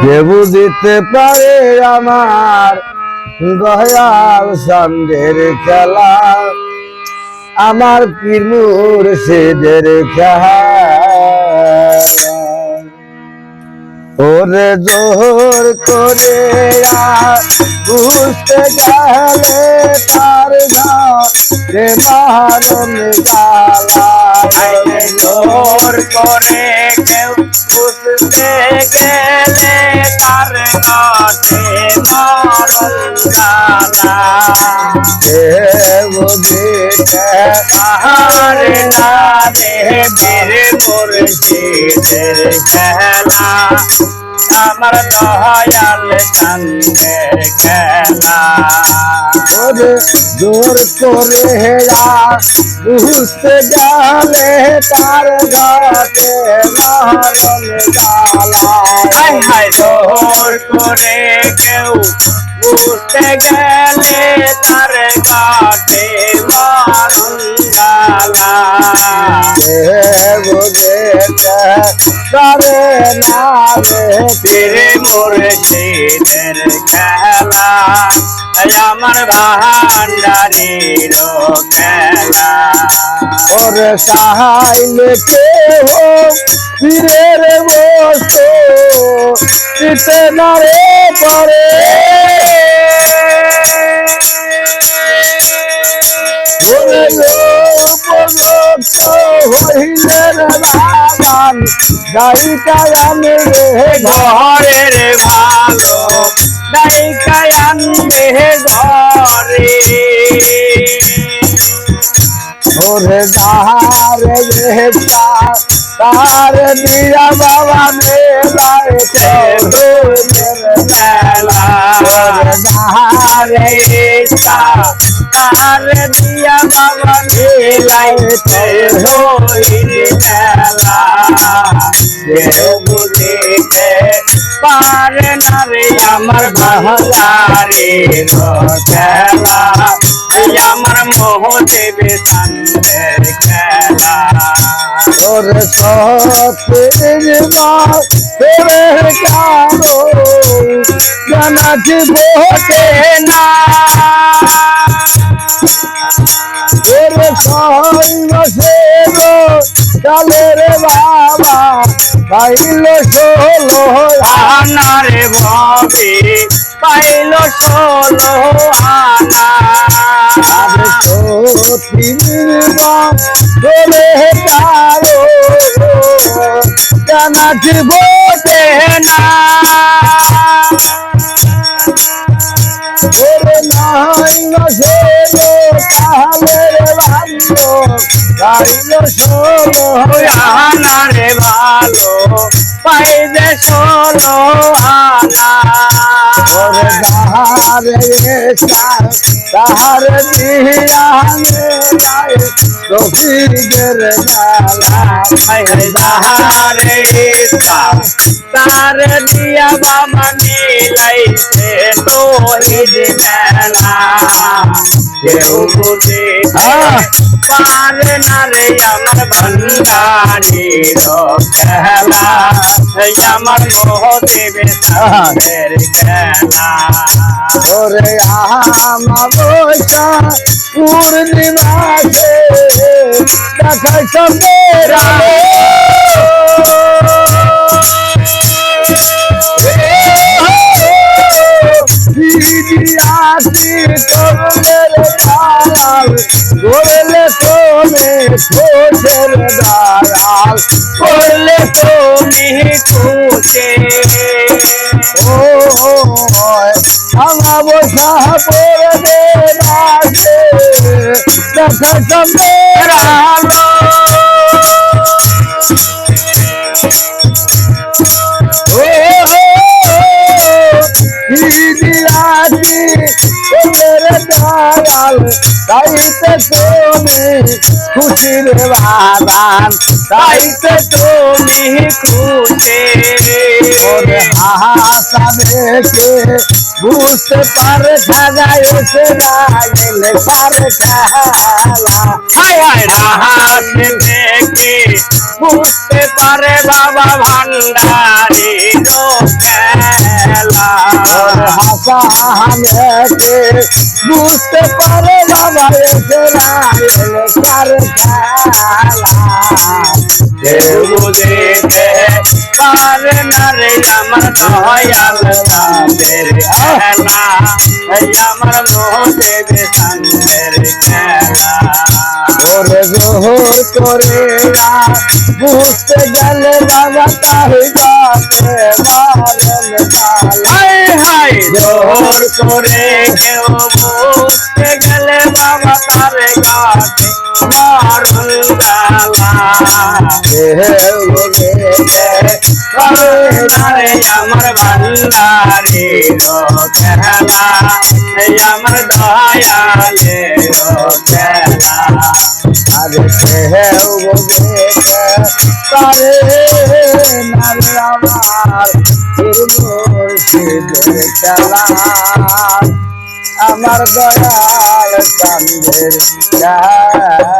কে বুঝিতে পারে আমার দয়াল সন্ধ্যের খেলা, আমার পীর মুর্শিদের খেলা। ওরে জোর করে বুঝতে গেলে তার ঘরে মারণ জ্বালা। জোর করে কেউ বুঝতে গেলে তার ঘরে মারণ জ্বালা। কে বুঝিতে পারে না রে বীর মুর্শিদের খেলা, আমার দয়াল চাঁদের খেলা। ওরে জোর করে বুঝতে গেলে তার ঘাটে মারণ জ্বালা। হায় হায় জোর করে কেউ বুঝতে গেলে তার ঘাটে মারণ জ্বালা। কে বুঝিতে পারে না রে বীর মুর্শিদের খেলা, আমার ভান্ডারির খেলা। ওরে সাহাইলে কেহ পীরের বস্তু দিতে না রে পরে। ওরে উপযুক্ত হইলে রে বাগান গায়িকায় আমি রে ঘরের ভালো নায়িকায় আনবে ঘরে। ওরে দাহারে রেখা তার দিয়া বাবা মেলায় খেলা দাহারে তার দিয়া বাবা মিলাইতে হইল খেলা। কেউ বুঝিতে পারে না রে আমার ভান্ডারির খেলা, আমার মোহদেব চাঁদের খেলা। ওরে সতের মাস তোরে কানো জানাকি বটে না ওরে ছয় মাসের কালের বাবা পাইল 16 আনারে ভবে পাইল 16 আনা। আরে সতীর মাস তোরে কানো জানাকি বটে না ওরে নাই মাসের কালের ভালো পাইল 16 আনারে ভালো পাইবে 16 আনা। ওরে দাহারে তাহার দিয়ানে যায় রফিকের গালা। হারে তার দিয়া বাবা মিলাইছে তোহিদ মেলা। কেউ বুঝিতে পারে না রে আমার ভান্ডারির খেলা, আমার মোহদেব চাঁদের খেলা। ওরে আমাবস্যা পূর্ণিমাতে দেখায় চন্দ্রের আলো। আসি চন্দ্রের দালাল করলে তুমি খোঁজের দালাল করলে তুমি খুশে। ও আমাবস্যা পড়বে রাতে দেখা চন্দ্রের আলো। দালাল তাইতে তুমি খুশির বাগান তাইতে তুমি খুশি ওরে হাসা দেখে বুঝতে পারে খাজায় এসে রাগলে পারে খেলা হায় হায় রাহাত দেখে বুঝতে পারে বাবা ভান্ডারি খেলা হাসা দেখে বুঝতে পারে বাবা এসে রাগলে পারে খেলা কেউ বুঝিতে পারে না রে আমার দয়াল চাঁদের খেলা এই আমার মহাদেব চাঁদের খেলা ওরে জোহর করে বুঝতে গেলে বাবা তাই গাতে মারেন তালা হায় হায় জোর করে কেউ বুঝতে গেলে বাবা তার গাতে মারুন গালা আরে আমার ভান্ডারি খেলা এই আমার দয়ালে খেলা আরে কেউ তারে নারে আমার মুর্শিদের খেলা আমার দয়াল চাঁদের খেলা